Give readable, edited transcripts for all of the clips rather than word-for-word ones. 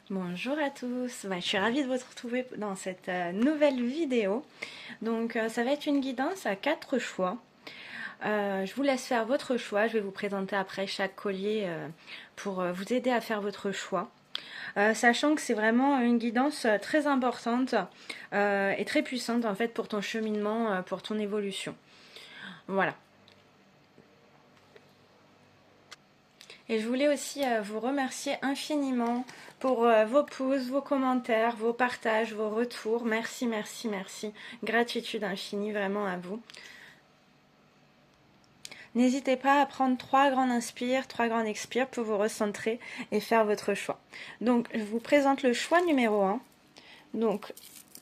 Bonjour à tous, je suis ravie de vous retrouver dans cette nouvelle vidéo. Donc ça va être une guidance à 4 choix. Je vous laisse faire votre choix, je vais vous présenter après chaque collier pour vous aider à faire votre choix. Sachant que c'est vraiment une guidance très importante et très puissante en fait pour ton cheminement, pour ton évolution. Voilà. Et je voulais aussi vous remercier infiniment pour vos pouces, vos commentaires, vos partages, vos retours. Merci, merci, merci. Gratitude infinie vraiment à vous. N'hésitez pas à prendre 3 grandes inspires, 3 grandes expires pour vous recentrer et faire votre choix. Donc, je vous présente le choix numéro 1. Donc,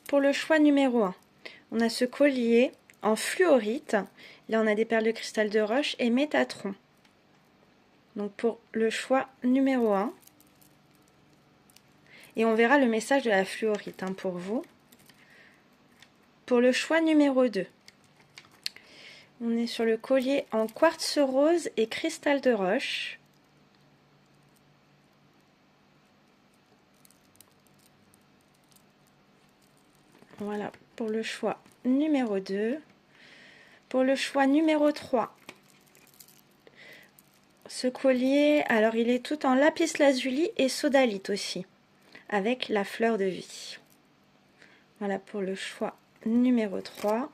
pour le choix numéro 1, on a ce collier en fluorite. Là, on a des perles de cristal de roche et Métatron. Donc, pour le choix numéro 1, et on verra le message de la fluorite pour vous. Pour le choix numéro 2, on est sur le collier en quartz rose et cristal de roche. Voilà pour le choix numéro 2. Pour le choix numéro 3, ce collier, alors il est tout en lapis lazuli et sodalite aussi, avec la fleur de vie. Voilà pour le choix numéro 3.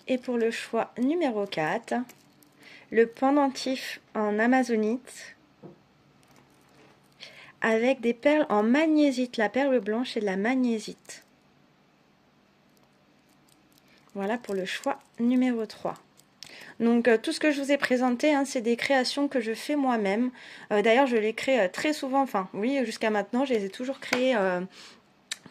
Et pour le choix numéro 4, le pendentif en amazonite avec des perles en magnésite, la perle blanche et de la magnésite. Voilà pour le choix numéro 3. Donc tout ce que je vous ai présenté, c'est des créations que je fais moi-même. D'ailleurs, je les crée très souvent, enfin oui, jusqu'à maintenant, je les ai toujours créées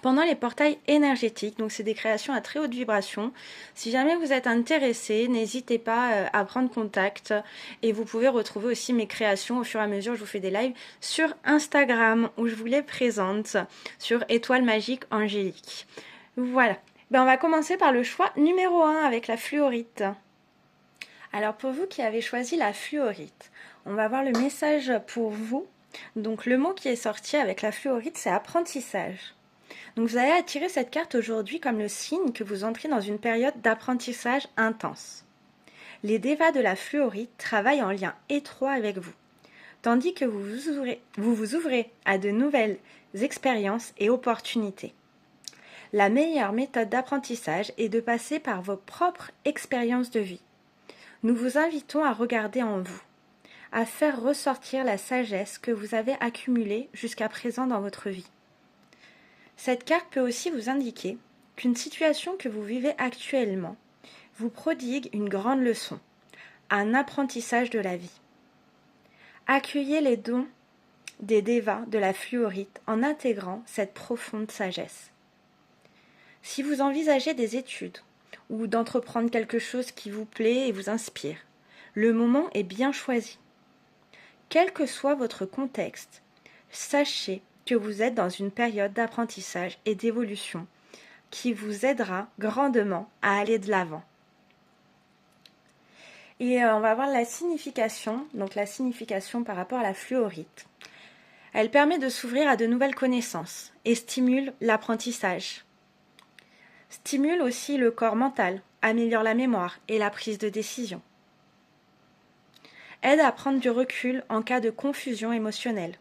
pendant les portails énergétiques. Donc c'est des créations à très haute vibration. Si jamais vous êtes intéressé, n'hésitez pas à prendre contact et vous pouvez retrouver aussi mes créations au fur et à mesure. Je vous fais des lives sur Instagram où je vous les présente sur Étoile Magique Angélique. Voilà. On va commencer par le choix numéro 1 avec la fluorite. Alors pour vous qui avez choisi la fluorite, on va voir le message pour vous. Donc le mot qui est sorti avec la fluorite, c'est apprentissage. Donc vous allez attirer cette carte aujourd'hui comme le signe que vous entrez dans une période d'apprentissage intense. Les dévas de la fluorite travaillent en lien étroit avec vous, tandis que vous vous ouvrez à de nouvelles expériences et opportunités. La meilleure méthode d'apprentissage est de passer par vos propres expériences de vie. Nous vous invitons à regarder en vous, à faire ressortir la sagesse que vous avez accumulée jusqu'à présent dans votre vie. Cette carte peut aussi vous indiquer qu'une situation que vous vivez actuellement vous prodigue une grande leçon, un apprentissage de la vie. Accueillez les dons des dévas de la fluorite en intégrant cette profonde sagesse. Si vous envisagez des études ou d'entreprendre quelque chose qui vous plaît et vous inspire, le moment est bien choisi. Quel que soit votre contexte, sachez que vous êtes dans une période d'apprentissage et d'évolution qui vous aidera grandement à aller de l'avant. Et on va voir la signification, donc la signification par rapport à la fluorite. Elle permet de s'ouvrir à de nouvelles connaissances et stimule l'apprentissage. Stimule aussi le corps mental, améliore la mémoire et la prise de décision. Aide à prendre du recul en cas de confusion émotionnelle.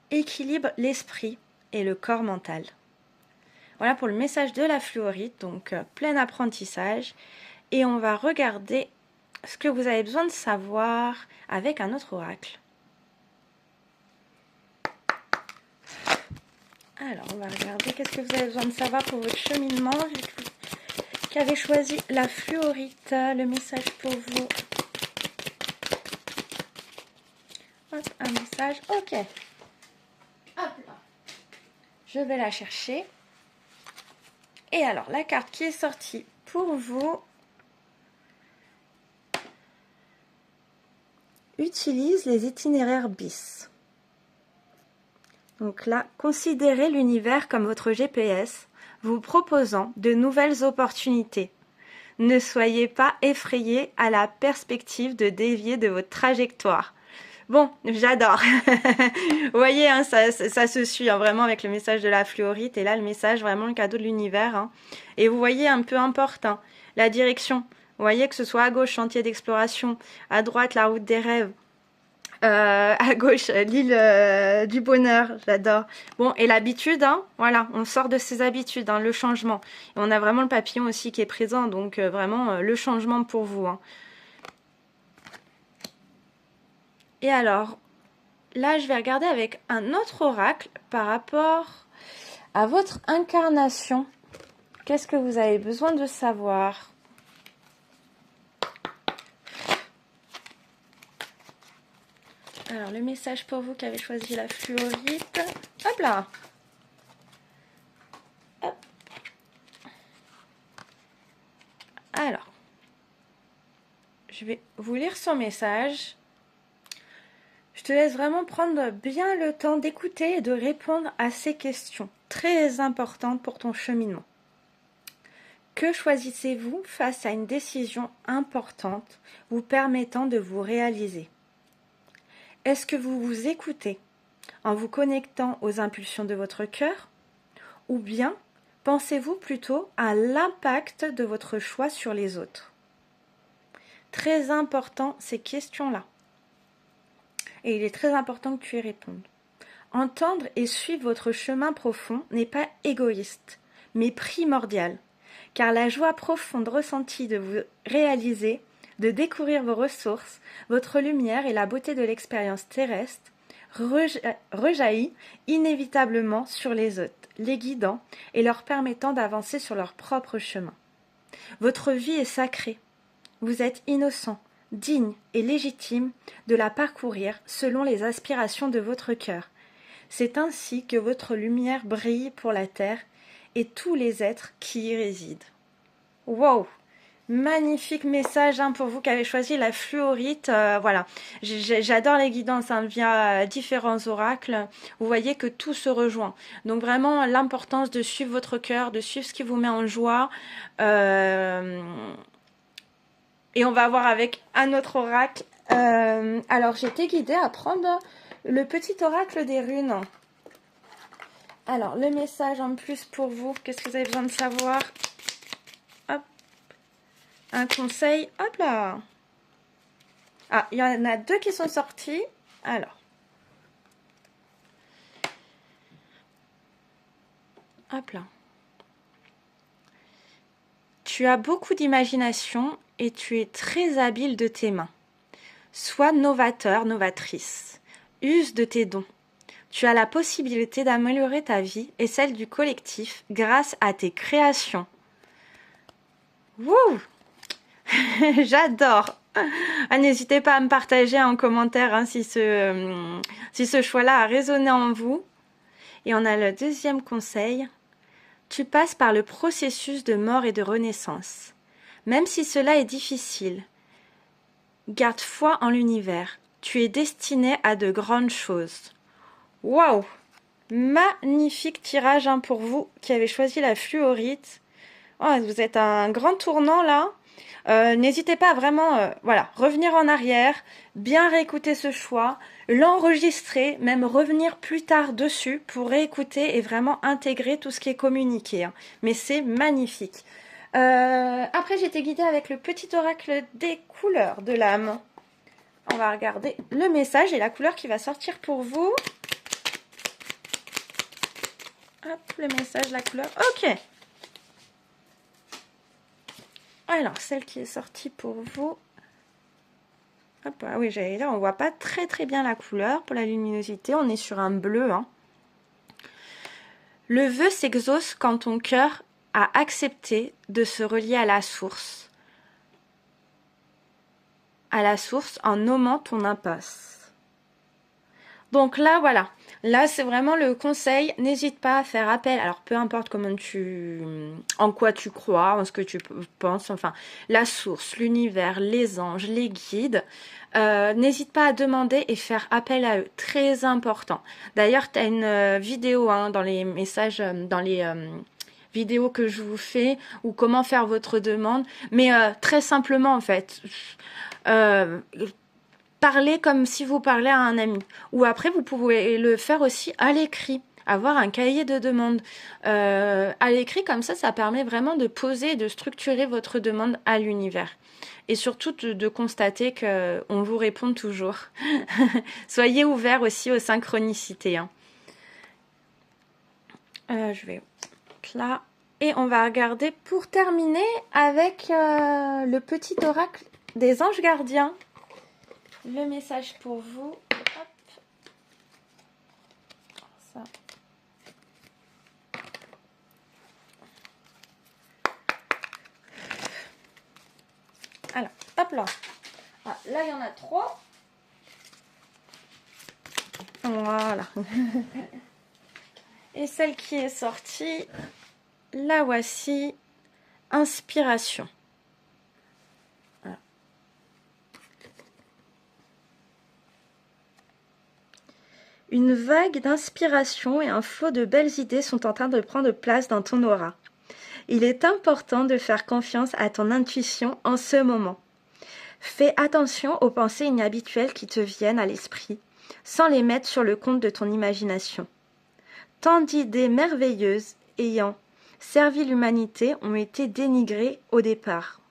Équilibre l'esprit et le corps mental. Voilà pour le message de la fluorite, donc plein apprentissage. Et on va regarder ce que vous avez besoin de savoir avec un autre oracle. Alors, on va regarder qu'est-ce que vous avez besoin de savoir pour votre cheminement. Qui avez choisi la fluorite, le message pour vous. Hop, un message, ok. Hop là. Je vais la chercher. Et alors, la carte qui est sortie pour vous utilise les itinéraires bis. Donc là, considérez l'univers comme votre GPS, vous proposant de nouvelles opportunités. Ne soyez pas effrayés à la perspective de dévier de votre trajectoire. Bon, j'adore. Vous voyez, hein, ça se suit hein, vraiment avec le message de la fluorite. Et là, le message, vraiment le cadeau de l'univers. Hein. Et vous voyez, peu importe hein, la direction. Vous voyez que ce soit à gauche, chantier d'exploration, à droite, la route des rêves. À gauche, l'île du bonheur, j'adore. Bon, et l'habitude, hein, voilà, on sort de ses habitudes, hein, le changement. Et on a vraiment le papillon aussi qui est présent, donc vraiment le changement pour vous. Hein. Et alors, là, je vais regarder avec un autre oracle par rapport à votre incarnation. Qu'est-ce que vous avez besoin de savoir ? Alors, le message pour vous qui avez choisi la fluorite. Hop là. Hop. Alors, je vais vous lire son message. Je te laisse vraiment prendre bien le temps d'écouter et de répondre à ces questions très importantes pour ton cheminement. Que choisissez-vous face à une décision importante vous permettant de vous réaliser ? Est-ce que vous vous écoutez en vous connectant aux impulsions de votre cœur ? Ou bien pensez-vous plutôt à l'impact de votre choix sur les autres ? Très important ces questions-là. Et il est très important que tu y répondes. Entendre et suivre votre chemin profond n'est pas égoïste, mais primordial. Car la joie profonde ressentie de vous réaliser, de découvrir vos ressources, votre lumière et la beauté de l'expérience terrestre rejaillit inévitablement sur les autres, les guidant et leur permettant d'avancer sur leur propre chemin. Votre vie est sacrée. Vous êtes innocent, digne et légitime de la parcourir selon les aspirations de votre cœur. C'est ainsi que votre lumière brille pour la terre et tous les êtres qui y résident. Wow! Magnifique message pour vous qui avez choisi la fluorite. Voilà, j'adore les guidances via différents oracles. Vous voyez que tout se rejoint. Donc vraiment l'importance de suivre votre cœur, de suivre ce qui vous met en joie. Et on va voir avec un autre oracle. Alors j'ai été guidée à prendre le petit oracle des runes. Alors le message en plus pour vous, qu'est-ce que vous avez besoin de savoir ? Hop. Un conseil, hop là. Ah, il y en a 2 qui sont sortis. Alors. Hop là. Tu as beaucoup d'imagination et tu es très habile de tes mains. Sois novateur, novatrice. Use de tes dons. Tu as la possibilité d'améliorer ta vie et celle du collectif grâce à tes créations. Wouh! J'adore. N'hésitez pas à me partager en commentaire si ce choix-là a résonné en vous. Et on a le deuxième conseil. Tu passes par le processus de mort et de renaissance. Même si cela est difficile, garde foi en l'univers. Tu es destiné à de grandes choses. Waouh! Magnifique tirage pour vous qui avez choisi la fluorite. Oh, vous êtes à un grand tournant là. N'hésitez pas à vraiment revenir en arrière, bien réécouter ce choix, l'enregistrer, même revenir plus tard dessus pour réécouter et vraiment intégrer tout ce qui est communiqué. Mais c'est magnifique. Après, j'ai été guidée avec le petit oracle des couleurs de l'âme. On va regarder le message et la couleur qui va sortir pour vous. Hop, le message, la couleur. Ok. Alors, celle qui est sortie pour vous. Hop, ah oui, j'allais dire, on voit pas très très bien la couleur pour la luminosité. On est sur un bleu. Le vœu s'exauce quand ton cœur a accepté de se relier à la source. À la source en nommant ton impasse. Donc là, voilà. Là, c'est vraiment le conseil. N'hésite pas à faire appel. Alors, peu importe en quoi tu crois, en ce que tu penses, enfin, la source, l'univers, les anges, les guides. N'hésite pas à demander et faire appel à eux. Très important. D'ailleurs, tu as une vidéo dans les messages, dans les vidéos que je vous fais, ou comment faire votre demande. Mais très simplement, en fait. parler comme si vous parlez à un ami. Ou après, vous pouvez le faire aussi à l'écrit, avoir un cahier de demande. À l'écrit, comme ça permet vraiment de poser et de structurer votre demande à l'univers. Et surtout de constater qu'on vous répond toujours. Soyez ouverts aussi aux synchronicités. Hein. Je vais là. Et on va regarder pour terminer avec le petit oracle des anges gardiens. Le message pour vous. Hop. Ça. Alors, hop là. Ah, là, il y en a 3. Voilà. Et celle qui est sortie, la voici. Inspiration. Voilà. Une vague d'inspiration et un flot de belles idées sont en train de prendre place dans ton aura. Il est important de faire confiance à ton intuition en ce moment. Fais attention aux pensées inhabituelles qui te viennent à l'esprit, sans les mettre sur le compte de ton imagination. Tant d'idées merveilleuses ayant servi l'humanité ont été dénigrées au départ.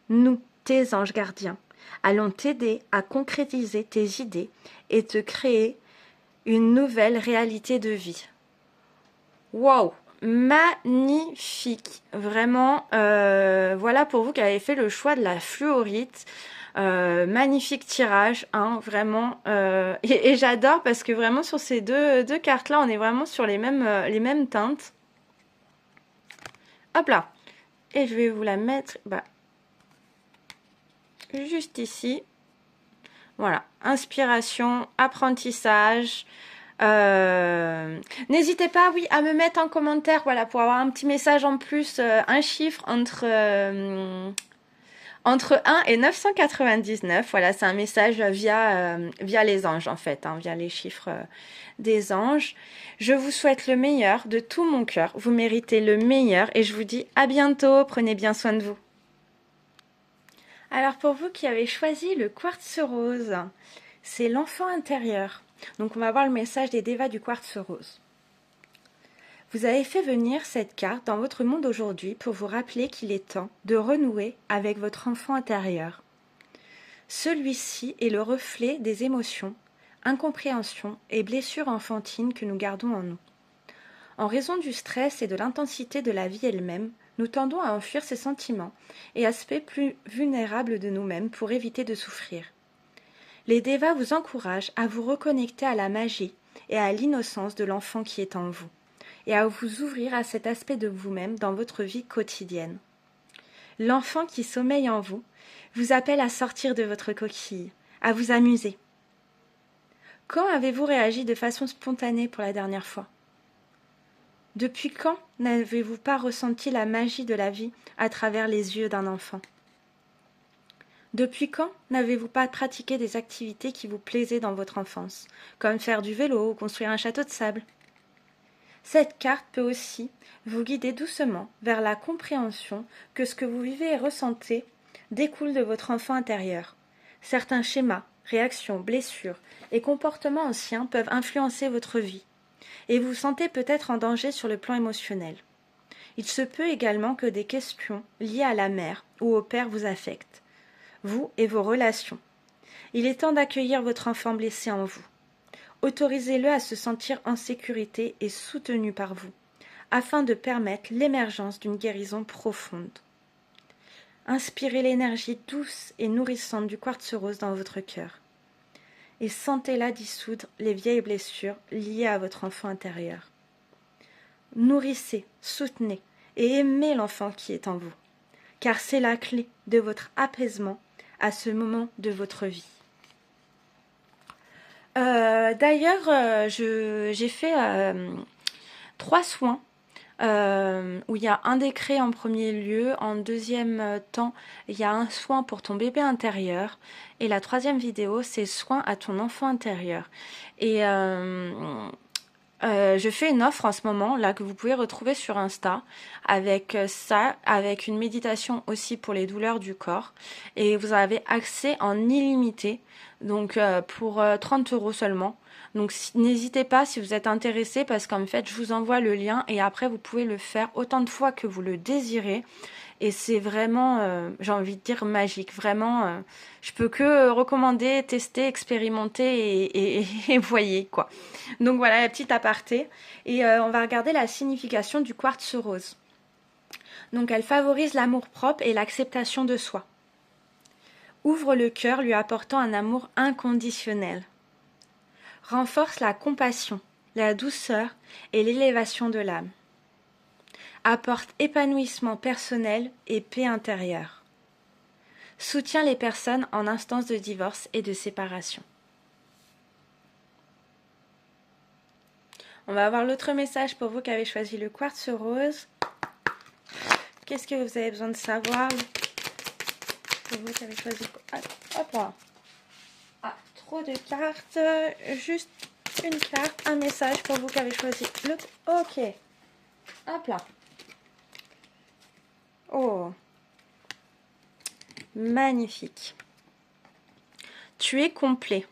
Nous, tes anges gardiens, allons t'aider à concrétiser tes idées et te créer une nouvelle réalité de vie. Waouh! Magnifique, vraiment. Voilà pour vous qui avez fait le choix de la fluorite. Magnifique tirage, hein, vraiment. Et j'adore parce que vraiment sur ces deux cartes-là, on est vraiment sur les mêmes teintes. Hop là. Et je vais vous la mettre juste ici. Voilà, inspiration, apprentissage. N'hésitez pas, oui, à me mettre en commentaire, voilà, pour avoir un petit message en plus, un chiffre entre 1 et 999. Voilà, c'est un message via les anges, en fait, hein, via les chiffres des anges. Je vous souhaite le meilleur de tout mon cœur. Vous méritez le meilleur et je vous dis à bientôt. Prenez bien soin de vous. Alors, pour vous qui avez choisi le quartz rose, c'est l'enfant intérieur. Donc on va voir le message des dévas du quartz rose. Vous avez fait venir cette carte dans votre monde aujourd'hui pour vous rappeler qu'il est temps de renouer avec votre enfant intérieur. Celui-ci est le reflet des émotions, incompréhensions et blessures enfantines que nous gardons en nous. En raison du stress et de l'intensité de la vie elle-même, nous tendons à enfuir ces sentiments et aspects plus vulnérables de nous-mêmes pour éviter de souffrir. Les dévas vous encouragent à vous reconnecter à la magie et à l'innocence de l'enfant qui est en vous, et à vous ouvrir à cet aspect de vous-même dans votre vie quotidienne. L'enfant qui sommeille en vous vous appelle à sortir de votre coquille, à vous amuser. Quand avez-vous réagi de façon spontanée pour la dernière fois ? Depuis quand n'avez-vous pas ressenti la magie de la vie à travers les yeux d'un enfant ? Depuis quand n'avez-vous pas pratiqué des activités qui vous plaisaient dans votre enfance, comme faire du vélo ou construire un château de sable ? Cette carte peut aussi vous guider doucement vers la compréhension que ce que vous vivez et ressentez découle de votre enfant intérieur. Certains schémas, réactions, blessures et comportements anciens peuvent influencer votre vie, et vous vous sentez peut-être en danger sur le plan émotionnel. Il se peut également que des questions liées à la mère ou au père vous affectent, vous et vos relations. Il est temps d'accueillir votre enfant blessé en vous. Autorisez-le à se sentir en sécurité et soutenu par vous, afin de permettre l'émergence d'une guérison profonde. Inspirez l'énergie douce et nourrissante du quartz rose dans votre cœur, et sentez-la dissoudre les vieilles blessures liées à votre enfant intérieur. Nourrissez, soutenez et aimez l'enfant qui est en vous, car c'est la clé de votre apaisement à ce moment de votre vie. D'ailleurs, j'ai fait 3 soins où il y a un décret en premier lieu, en deuxième temps, il y a un soin pour ton bébé intérieur, et la 3e vidéo, c'est soin à ton enfant intérieur. Et je fais une offre en ce moment là que vous pouvez retrouver sur Insta avec ça, avec une méditation aussi pour les douleurs du corps, et vous avez accès en illimité Donc pour 30 € seulement. Donc n'hésitez pas si vous êtes intéressé parce qu'en fait je vous envoie le lien et après vous pouvez le faire autant de fois que vous le désirez. Et c'est vraiment, j'ai envie de dire magique. Vraiment, je peux que recommander, tester, expérimenter et voyez quoi. Donc voilà la petite aparté. Et on va regarder la signification du quartz rose. Donc elle favorise l'amour-propre et l'acceptation de soi. Ouvre le cœur lui apportant un amour inconditionnel. Renforce la compassion, la douceur et l'élévation de l'âme. Apporte épanouissement personnel et paix intérieure. Soutient les personnes en instance de divorce et de séparation. On va avoir l'autre message pour vous qui avez choisi le quartz rose. Qu'est-ce que vous avez besoin de savoir pour vous qui avez choisi... Hop là. Ah, trop de cartes. Juste une carte, un message pour vous qui avez choisi le... Ok. Hop là. Oh. Magnifique. Tu es complet.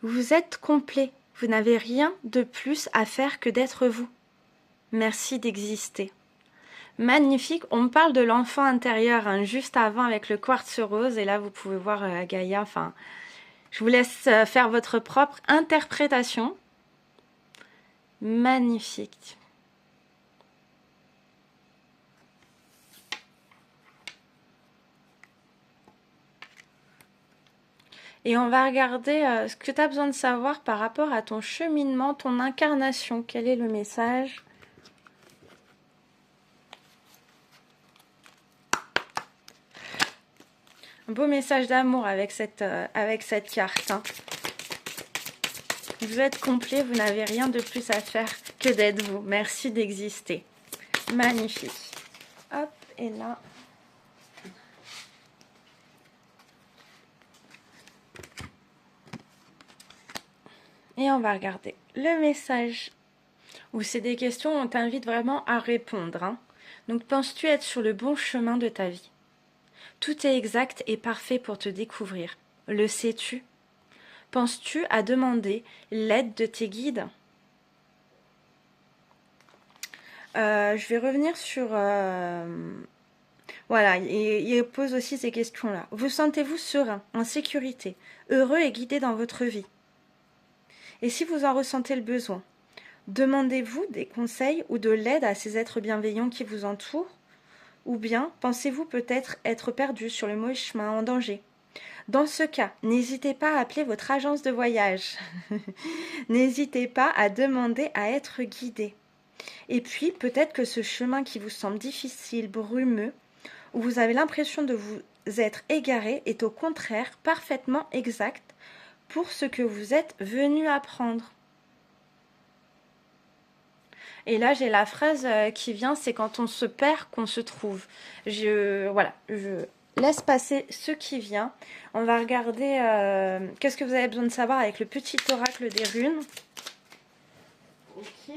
Vous êtes complet. Vous n'avez rien de plus à faire que d'être vous. Merci d'exister. Magnifique. On me parle de l'enfant intérieur hein, juste avant avec le quartz rose. Et là, vous pouvez voir Gaïa. Enfin, je vous laisse faire votre propre interprétation. Magnifique. Et on va regarder ce que tu as besoin de savoir par rapport à ton cheminement, ton incarnation. Quel est le message ? Un beau message d'amour avec cette carte. Hein. Vous êtes complet, vous n'avez rien de plus à faire que d'être vous. Merci d'exister. Magnifique. Hop, et là... Et on va regarder le message où c'est des questions où on t'invite vraiment à répondre. Hein. Donc, penses-tu être sur le bon chemin de ta vie? Tout est exact et parfait pour te découvrir. Le sais-tu? Penses-tu à demander l'aide de tes guides? Je vais revenir sur... Voilà, il pose aussi ces questions-là. Vous sentez-vous serein, en sécurité, heureux et guidé dans votre vie? Et si vous en ressentez le besoin, demandez-vous des conseils ou de l'aide à ces êtres bienveillants qui vous entourent? Ou bien pensez-vous peut-être être perdu sur le mauvais chemin, en danger? Dans ce cas, n'hésitez pas à appeler votre agence de voyage. N'hésitez pas à demander à être guidé. Et puis, peut-être que ce chemin qui vous semble difficile, brumeux, où vous avez l'impression de vous être égaré, est au contraire parfaitement exact pour ce que vous êtes venu apprendre. Et là, j'ai la phrase qui vient, c'est quand on se perd qu'on se trouve. Je laisse passer ce qui vient. On va regarder qu'est-ce que vous avez besoin de savoir avec le petit oracle des runes. Ok.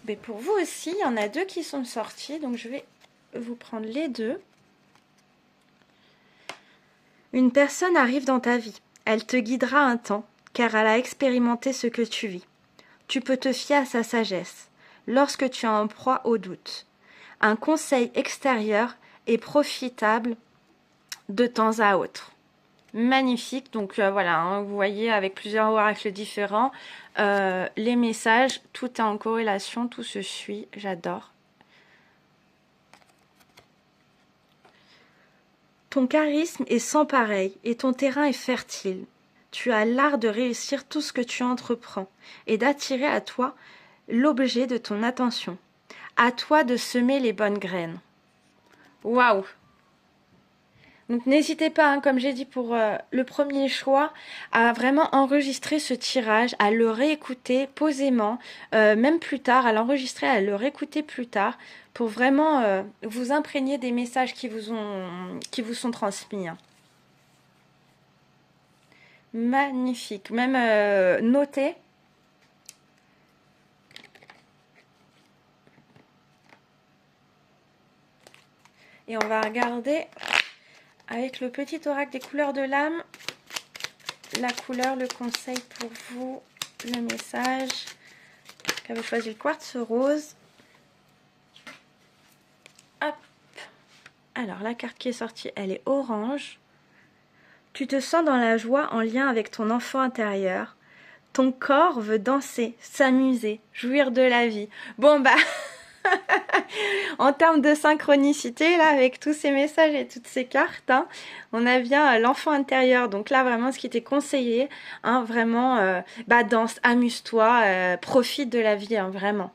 Mais pour vous aussi, il y en a deux qui sont sortis, donc je vais vous prendre les deux. Une personne arrive dans ta vie. Elle te guidera un temps, car elle a expérimenté ce que tu vis. Tu peux te fier à sa sagesse, lorsque tu es en proie au doute. Un conseil extérieur est profitable de temps à autre. Magnifique, donc voilà, hein, vous voyez avec plusieurs oracles différents, les messages, tout est en corrélation, tout se suit, j'adore. Ton charisme est sans pareil et ton terrain est fertile. Tu as l'art de réussir tout ce que tu entreprends et d'attirer à toi l'objet de ton attention. À toi de semer les bonnes graines. Waouh! Donc n'hésitez pas, hein, comme j'ai dit pour le premier choix, à vraiment enregistrer ce tirage, à le réécouter posément, même plus tard, à l'enregistrer, à le réécouter plus tard, pour vraiment vous imprégner des messages qui vous sont transmis. Hein. Magnifique, même noté. Et on va regarder avec le petit oracle des couleurs de l'âme, la couleur, le conseil pour vous, le message. Qu'avez choisi le quartz rose. Hop. Alors, la carte qui est sortie, elle est orange. Tu te sens dans la joie en lien avec ton enfant intérieur. Ton corps veut danser, s'amuser, jouir de la vie. Bon, bah, en termes de synchronicité, là, avec tous ces messages et toutes ces cartes, hein, on a bien l'enfant intérieur. Donc là, vraiment, ce qui t'est conseillé, hein, vraiment, bah, danse, amuse-toi, profite de la vie, hein, vraiment.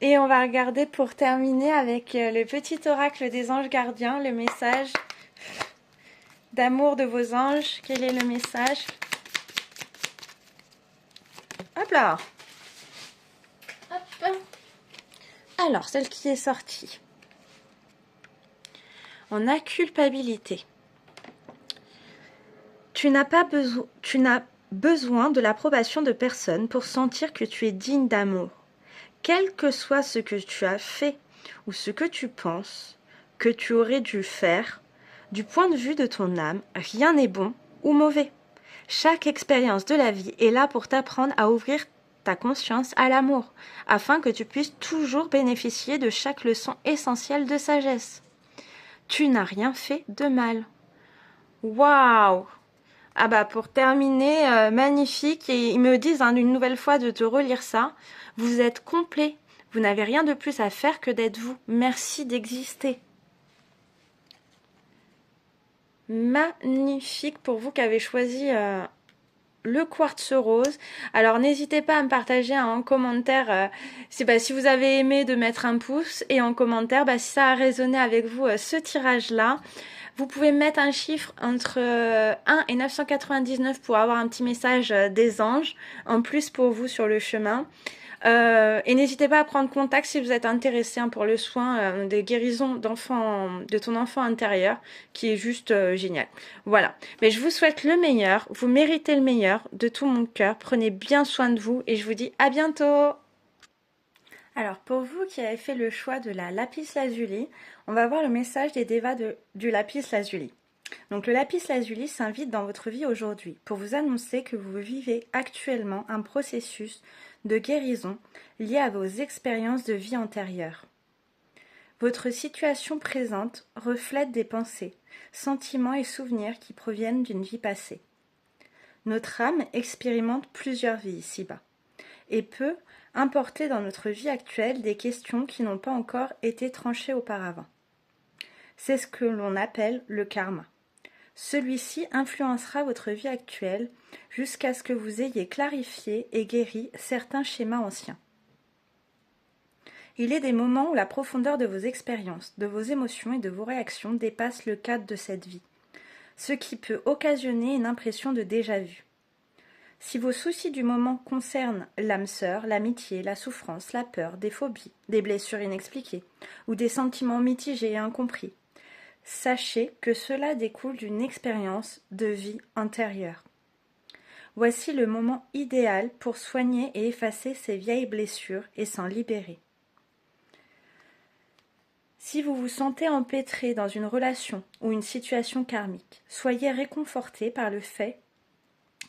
Et on va regarder pour terminer avec le petit oracle des anges gardiens, le message d'amour de vos anges. Quel est le message? Hop là. Hop. Alors, celle qui est sortie. On a culpabilité. Tu n'as besoin de l'approbation de personne pour sentir que tu es digne d'amour. Quel que soit ce que tu as fait ou ce que tu penses que tu aurais dû faire, du point de vue de ton âme, rien n'est bon ou mauvais. Chaque expérience de la vie est là pour t'apprendre à ouvrir ta conscience à l'amour, afin que tu puisses toujours bénéficier de chaque leçon essentielle de sagesse. Tu n'as rien fait de mal. Waouh! Ah bah pour terminer, magnifique, et ils me disent une nouvelle fois de te relire ça. Vous êtes complet, vous n'avez rien de plus à faire que d'être vous. Merci d'exister. Magnifique pour vous qui avez choisi le quartz rose. Alors n'hésitez pas à me partager en commentaire si vous avez aimé, de mettre un pouce, et en commentaire si ça a résonné avec vous ce tirage là. Vous pouvez mettre un chiffre entre 1 et 999 pour avoir un petit message des anges en plus pour vous sur le chemin. Et n'hésitez pas à prendre contact si vous êtes intéressé pour le soin de guérison de ton enfant intérieur, qui est juste génial. Voilà. Mais je vous souhaite le meilleur. Vous méritez le meilleur de tout mon cœur. Prenez bien soin de vous et je vous dis à bientôt. Alors pour vous qui avez fait le choix de la lapis lazuli, on va voir le message des devas du lapis lazuli. Donc le lapis lazuli s'invite dans votre vie aujourd'hui pour vous annoncer que vous vivez actuellement un processus de guérison lié à vos expériences de vie antérieures. Votre situation présente reflète des pensées, sentiments et souvenirs qui proviennent d'une vie passée. Notre âme expérimente plusieurs vies ici-bas et peut importer dans notre vie actuelle des questions qui n'ont pas encore été tranchées auparavant. C'est ce que l'on appelle le karma. Celui-ci influencera votre vie actuelle jusqu'à ce que vous ayez clarifié et guéri certains schémas anciens. Il est des moments où la profondeur de vos expériences, de vos émotions et de vos réactions dépasse le cadre de cette vie, ce qui peut occasionner une impression de déjà-vu. Si vos soucis du moment concernent l'âme sœur, l'amitié, la souffrance, la peur, des phobies, des blessures inexpliquées ou des sentiments mitigés et incompris, sachez que cela découle d'une expérience de vie antérieure. Voici le moment idéal pour soigner et effacer ces vieilles blessures et s'en libérer. Si vous vous sentez empêtré dans une relation ou une situation karmique, soyez réconforté par le fait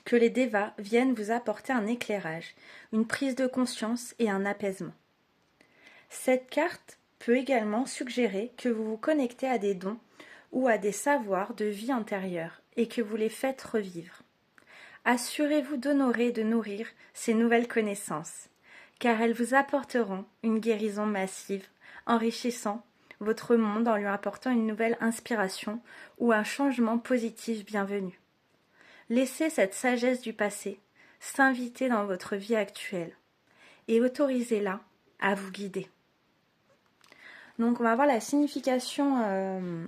que les devas viennent vous apporter un éclairage, une prise de conscience et un apaisement. Cette carte peut également suggérer que vous vous connectez à des dons ou à des savoirs de vie antérieure et que vous les faites revivre. Assurez-vous d'honorer et de nourrir ces nouvelles connaissances, car elles vous apporteront une guérison massive, enrichissant votre monde en lui apportant une nouvelle inspiration ou un changement positif bienvenu. Laissez cette sagesse du passé s'inviter dans votre vie actuelle et autorisez-la à vous guider. Donc on va voir la signification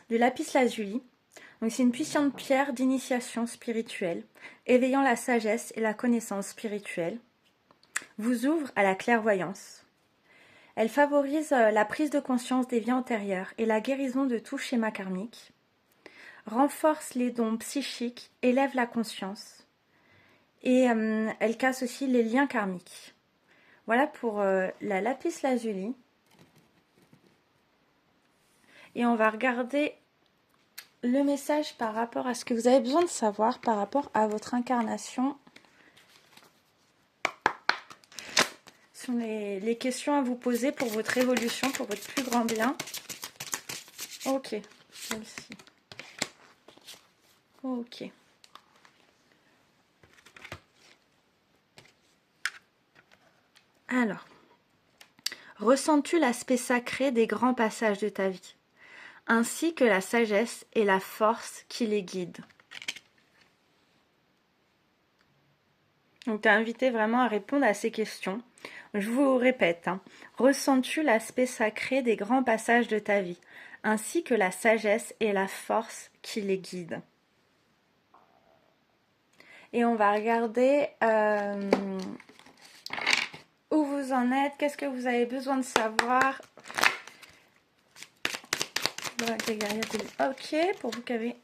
du lapis lazuli. Donc c'est une puissante pierre d'initiation spirituelle, éveillant la sagesse et la connaissance spirituelle. Vous ouvre à la clairvoyance. Elle favorise la prise de conscience des vies antérieures et la guérison de tout schéma karmique. Renforce les dons psychiques, élève la conscience et elle casse aussi les liens karmiques. Voilà pour la lapis lazuli. Et on va regarder le message par rapport à ce que vous avez besoin de savoir par rapport à votre incarnation. Ce sont les questions à vous poser pour votre évolution, pour votre plus grand bien. Ok, celle-ci. Ok. Alors, ressens-tu l'aspect sacré des grands passages de ta vie, ainsi que la sagesse et la force qui les guident? Donc, tu es invité vraiment à répondre à ces questions. Je vous répète, hein, ressens-tu l'aspect sacré des grands passages de ta vie, ainsi que la sagesse et la force qui les guident? Et on va regarder où vous en êtes, qu'est-ce que vous avez besoin de savoir. Ok, pour vous qui avez...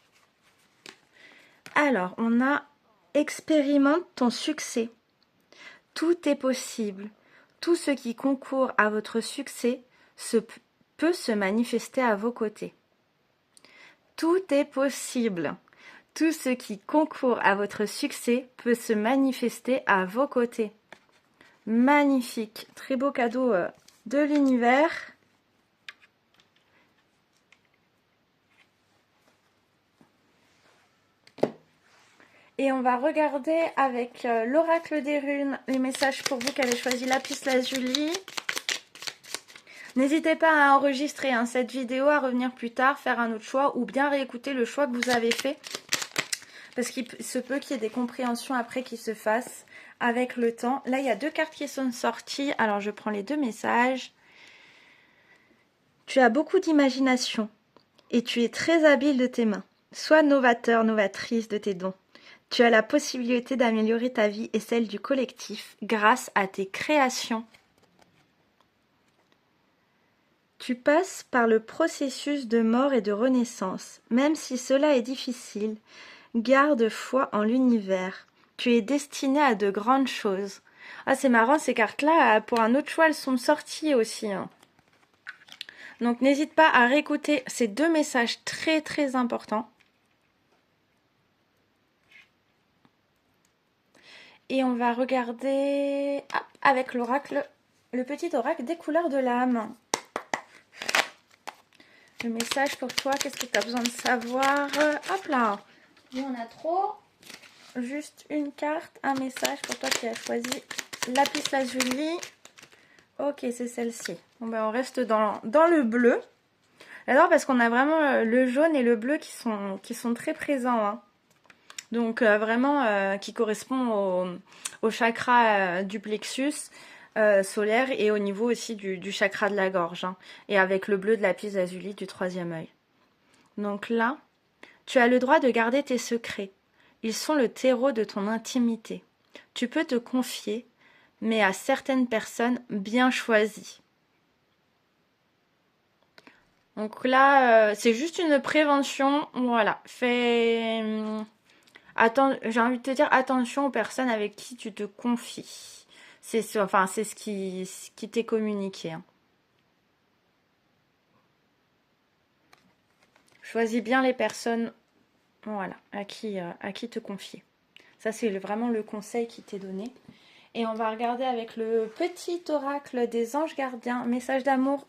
Alors, on a expérimente ton succès. Tout est possible. Tout ce qui concourt à votre succès peut se manifester à vos côtés. Tout est possible. Tout ce qui concourt à votre succès peut se manifester à vos côtés. Magnifique. Très beau cadeau de l'univers. Et on va regarder avec l'oracle des runes les messages pour vous qui avez choisi lapis lazuli. N'hésitez pas à enregistrer cette vidéo, à revenir plus tard, faire un autre choix ou bien réécouter le choix que vous avez fait. Parce qu'il se peut qu'il y ait des compréhensions après qui se fassent avec le temps. Là, il y a 2 cartes qui sont sorties. Alors, je prends les 2 messages. Tu as beaucoup d'imagination et tu es très habile de tes mains. Sois novateur, novatrice de tes dons. Tu as la possibilité d'améliorer ta vie et celle du collectif grâce à tes créations. Tu passes par le processus de mort et de renaissance. Même si cela est difficile, garde foi en l'univers. Tu es destiné à de grandes choses. Ah, c'est marrant, ces cartes-là, pour un autre choix, elles sont sorties aussi. Hein. Donc, n'hésite pas à réécouter ces 2 messages très, très importants. Et on va regarder avec l'oracle, le petit oracle des couleurs de l'âme. Le message pour toi, qu'est-ce que tu as besoin de savoir? Hop là, il y en a trop. Juste une carte, un message pour toi qui as choisi lapis lazuli. Ok, c'est celle-ci. Bon, ben, on reste dans le bleu. Alors, parce qu'on a vraiment le jaune et le bleu qui sont très présents. Hein. Donc, vraiment, qui correspond au chakra du plexus solaire et au niveau aussi du chakra de la gorge. Hein, et avec le bleu de lapis lazuli du 3e œil. Donc là, tu as le droit de garder tes secrets. Ils sont le terreau de ton intimité. Tu peux te confier, mais à certaines personnes bien choisies. Donc là, c'est juste une prévention. Voilà. J'ai envie de te dire, attention aux personnes avec qui tu te confies. C'est ce qui t'est communiqué. Hein. Choisis bien les personnes voilà, à qui te confier. Ça, c'est vraiment le conseil qui t'est donné. Et on va regarder avec le petit oracle des anges gardiens. Message d'amour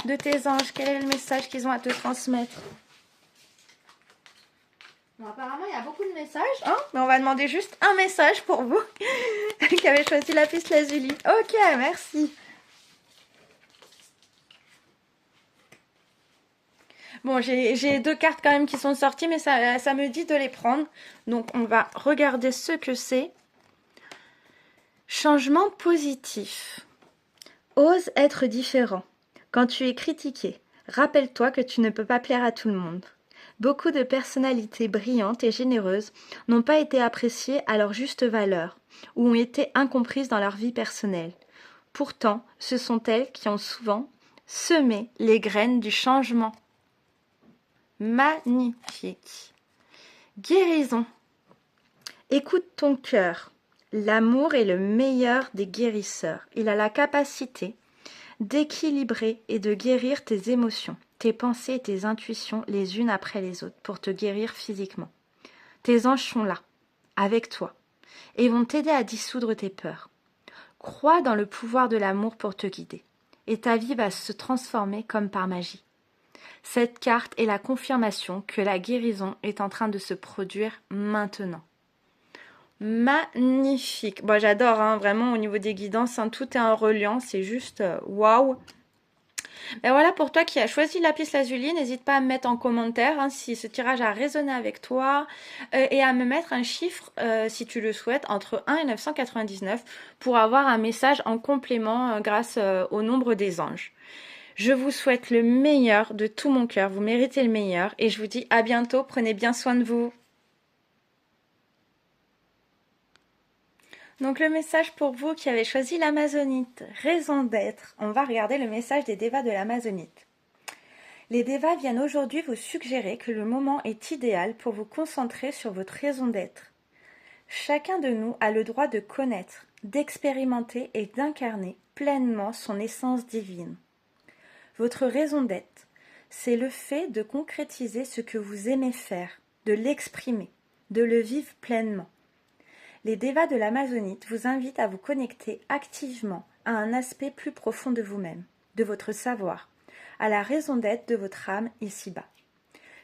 de tes anges. Quel est le message qu'ils ont à te transmettre? Bon, apparemment, il y a beaucoup de messages. Hein, mais on va demander juste un message pour vous qui avez choisi lapis lazuli. Ok, merci. Bon, j'ai 2 cartes quand même qui sont sorties, mais ça me dit de les prendre. Donc, on va regarder ce que c'est. Changement positif. Ose être différent. Quand tu es critiqué, rappelle-toi que tu ne peux pas plaire à tout le monde. Beaucoup de personnalités brillantes et généreuses n'ont pas été appréciées à leur juste valeur ou ont été incomprises dans leur vie personnelle. Pourtant, ce sont elles qui ont souvent semé les graines du changement. Magnifique. Guérison. Écoute ton cœur. L'amour est le meilleur des guérisseurs. Il a la capacité d'équilibrer et de guérir tes émotions. tes pensées et tes intuitions les unes après les autres pour te guérir physiquement. Tes anges sont là, avec toi, et vont t'aider à dissoudre tes peurs. Crois dans le pouvoir de l'amour pour te guider, et ta vie va se transformer comme par magie. Cette carte est la confirmation que la guérison est en train de se produire maintenant. Magnifique. Bon, j'adore, hein, vraiment, au niveau des guidances, hein, tout est en reliant, c'est juste waouh. Ben voilà, pour toi qui as choisi lapis lazuli, n'hésite pas à me mettre en commentaire hein, si ce tirage a résonné avec toi et à me mettre un chiffre, si tu le souhaites, entre 1 et 999 pour avoir un message en complément grâce au nombre des anges. Je vous souhaite le meilleur de tout mon cœur, vous méritez le meilleur et je vous dis à bientôt, prenez bien soin de vous. Donc le message pour vous qui avez choisi l'Amazonite, raison d'être, on va regarder le message des Devas de l'Amazonite. Les Devas viennent aujourd'hui vous suggérer que le moment est idéal pour vous concentrer sur votre raison d'être. Chacun de nous a le droit de connaître, d'expérimenter et d'incarner pleinement son essence divine. Votre raison d'être, c'est le fait de concrétiser ce que vous aimez faire, de l'exprimer, de le vivre pleinement. Les Devas de l'Amazonite vous invitent à vous connecter activement à un aspect plus profond de vous-même, de votre savoir, à la raison d'être de votre âme ici-bas.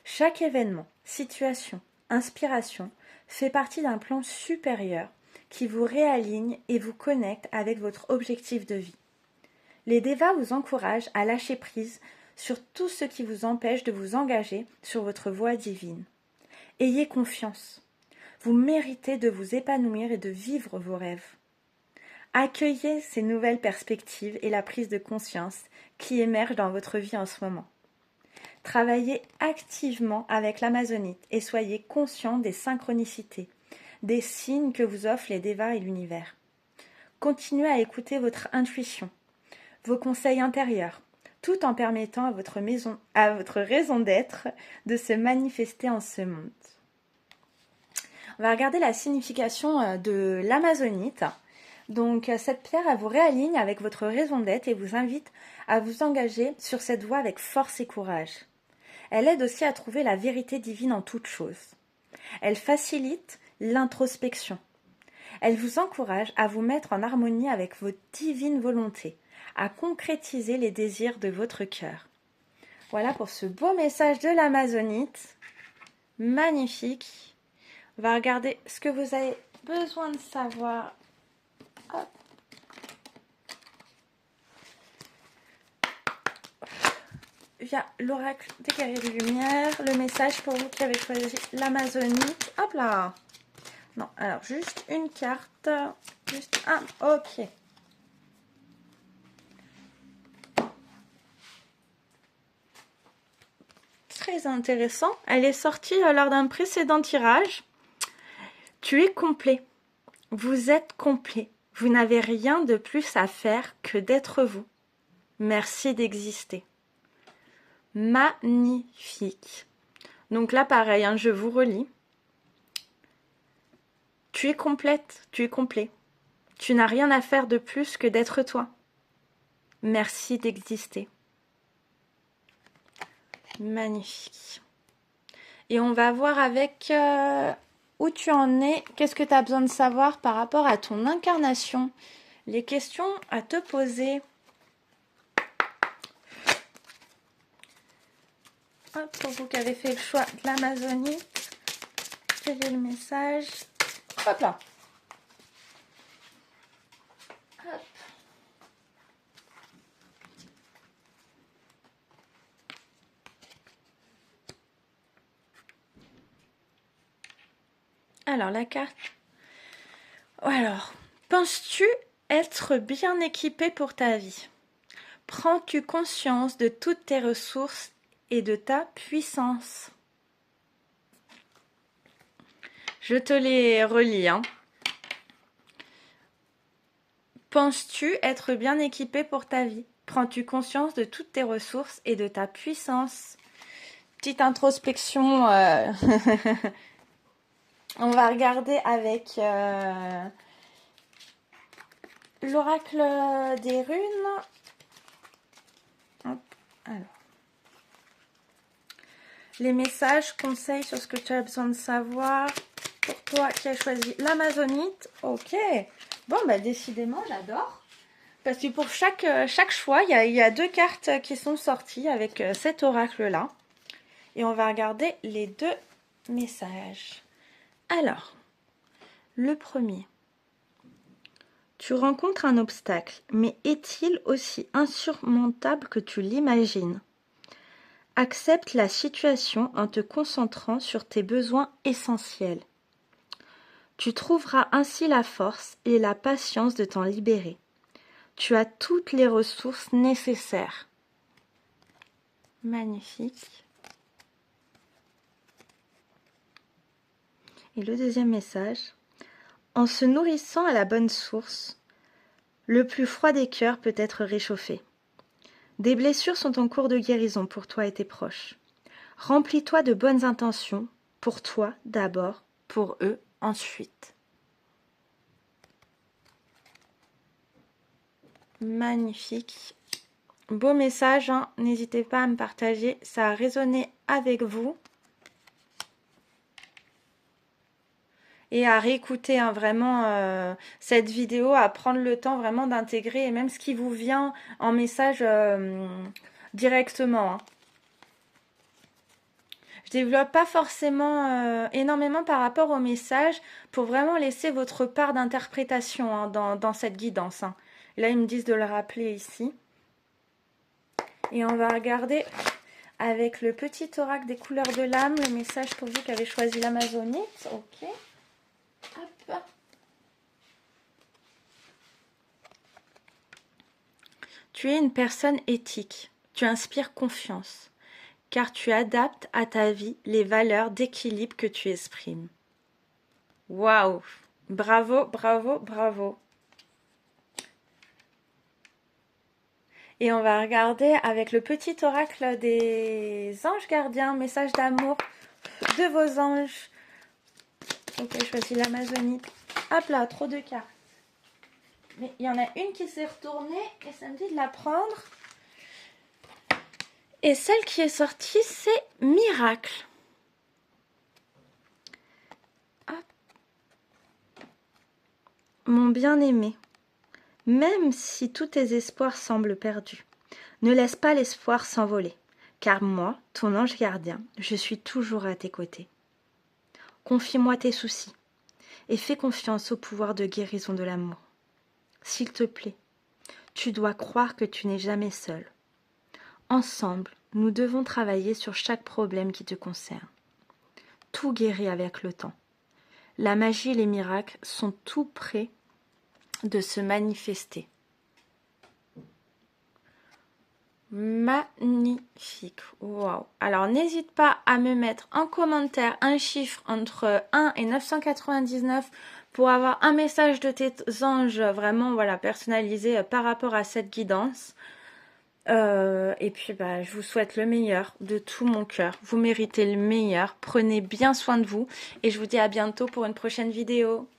Chaque événement, situation, inspiration fait partie d'un plan supérieur qui vous réaligne et vous connecte avec votre objectif de vie. Les Devas vous encouragent à lâcher prise sur tout ce qui vous empêche de vous engager sur votre voie divine. Ayez confiance. Vous méritez de vous épanouir et de vivre vos rêves. Accueillez ces nouvelles perspectives et la prise de conscience qui émerge dans votre vie en ce moment. Travaillez activement avec l'Amazonite et soyez conscient des synchronicités, des signes que vous offrent les Devas et l'univers. Continuez à écouter votre intuition, vos conseils intérieurs, tout en permettant à votre raison d'être de se manifester en ce monde. On va regarder la signification de l'Amazonite. Donc cette pierre, elle vous réaligne avec votre raison d'être et vous invite à vous engager sur cette voie avec force et courage. Elle aide aussi à trouver la vérité divine en toute chose. Elle facilite l'introspection. Elle vous encourage à vous mettre en harmonie avec votre divine volonté, à concrétiser les désirs de votre cœur. Voilà pour ce beau message de l'Amazonite. Magnifique. On va regarder ce que vous avez besoin de savoir. Hop. Via l'oracle des guerriers de lumière, le message pour vous qui avez choisi l'Amazonite. Hop là. Non, alors juste une carte. Juste un. Ok. Très intéressant. Elle est sortie lors d'un précédent tirage. Tu es complet. Vous êtes complet. Vous n'avez rien de plus à faire que d'être vous. Merci d'exister. Magnifique. Donc là, pareil, hein, je vous relis. Tu es complète, tu es complet. Tu n'as rien à faire de plus que d'être toi. Merci d'exister. Magnifique. Et on va voir avec où tu en es, qu'est-ce que tu as besoin de savoir par rapport à ton incarnation, les questions à te poser. Hop, pour vous qui avez fait le choix de l'Amazonite, quel est le message? Hop là. Hop. Alors, la carte. Alors, penses-tu être bien équipé pour ta vie? Prends-tu conscience de toutes tes ressources et de ta puissance? Je te les relis. Hein. Penses-tu être bien équipé pour ta vie? Prends-tu conscience de toutes tes ressources et de ta puissance? Petite introspection. On va regarder avec l'oracle des runes. Hop, alors. les messages, conseils sur ce que tu as besoin de savoir. Pour toi qui as choisi l'amazonite. Ok. Bon, bah décidément, j'adore. Parce que pour chaque choix, il y a 2 cartes qui sont sorties avec cet oracle-là. Et on va regarder les 2 messages. Alors, le premier. Tu rencontres un obstacle, mais est-il aussi insurmontable que tu l'imagines? Accepte la situation en te concentrant sur tes besoins essentiels. Tu trouveras ainsi la force et la patience de t'en libérer. Tu as toutes les ressources nécessaires. Magnifique. Et le deuxième message. En se nourrissant à la bonne source, le plus froid des cœurs peut être réchauffé. Des blessures sont en cours de guérison pour toi et tes proches. Remplis-toi de bonnes intentions, pour toi d'abord, pour eux ensuite. Magnifique. Beau message, hein. N'hésitez pas à me partager, ça a résonné avec vous. Et à réécouter hein, vraiment cette vidéo, à prendre le temps vraiment d'intégrer et même ce qui vous vient en message directement. Hein. Je développe pas forcément énormément par rapport au message pour vraiment laisser votre part d'interprétation hein, dans cette guidance. Hein. Là, ils me disent de le rappeler ici. Et on va regarder avec le petit oracle des couleurs de l'âme, le message pour vous qui avez choisi l'amazonite. Ok. Hop. Tu es une personne éthique. Tu inspires confiance, car tu adaptes à ta vie les valeurs d'équilibre que tu exprimes. Waouh! Bravo, bravo, bravo. Et on va regarder avec le petit oracle des anges gardiens, message d'amour de vos anges. Ok, je choisis l'amazonite. Hop là, trop de cartes. Mais il y en a une qui s'est retournée et ça me dit de la prendre. Et celle qui est sortie, c'est Miracle. Hop. Mon bien-aimé, même si tous tes espoirs semblent perdus, ne laisse pas l'espoir s'envoler, car moi, ton ange gardien, je suis toujours à tes côtés. Confie-moi tes soucis et fais confiance au pouvoir de guérison de l'amour. S'il te plaît, tu dois croire que tu n'es jamais seul. Ensemble, nous devons travailler sur chaque problème qui te concerne. Tout guérit avec le temps. La magie et les miracles sont tout près de se manifester. Magnifique. Waouh. Alors, n'hésite pas à me mettre en commentaire un chiffre entre 1 et 999 pour avoir un message de tes anges vraiment voilà, personnalisé par rapport à cette guidance. Et puis, bah, je vous souhaite le meilleur de tout mon cœur. Vous méritez le meilleur. Prenez bien soin de vous. Et je vous dis à bientôt pour une prochaine vidéo.